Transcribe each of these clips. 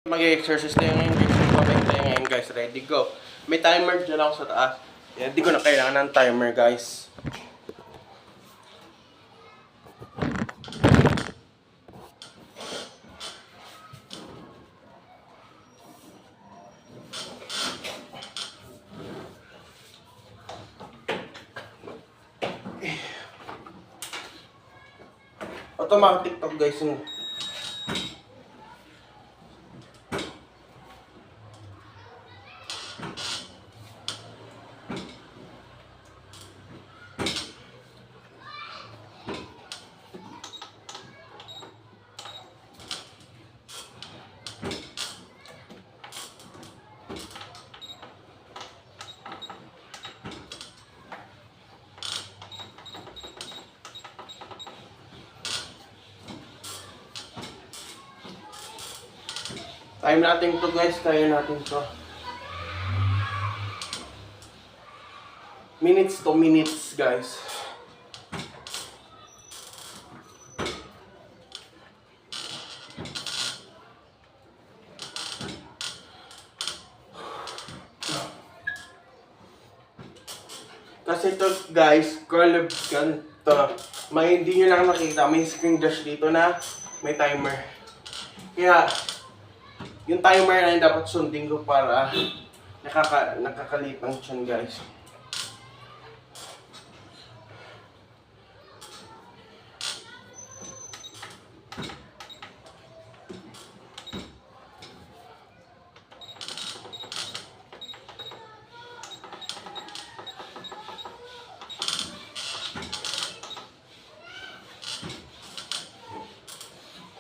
Mag-exercise tayo ngayon guys. Mag-bike tayo ngayon guys. Ready, go. May timer dyan ako sa taas. Yan, di ko na kailangan ng timer guys. Automatic to guys. Time natin to guys, kaya natin to. Minutes to minutes guys. Kasi to guys, curled ganito. May hindi nyo lang nakita, may screen dash dito na may timer. Kaya, yung timer na yun dapat sundin ko para nakakalit ang tiyan guys.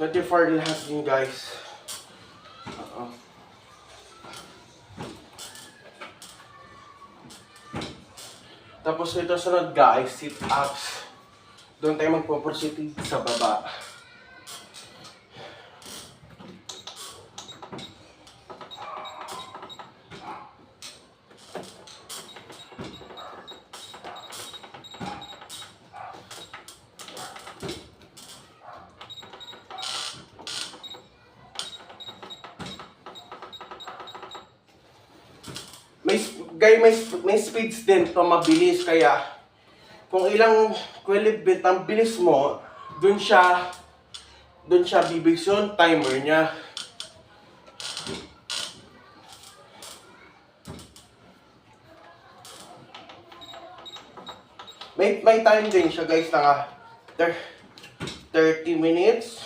$24 lahat din guys. Tapos ito sunod guys, sit-ups. Doon tayo magpo-proceed sa baba. May speeds din to, mabilis, kaya kung ilang equilibrium ang bilis mo, dun siya bibigay yung timer niya. May time din siya guys, na 30 minutes.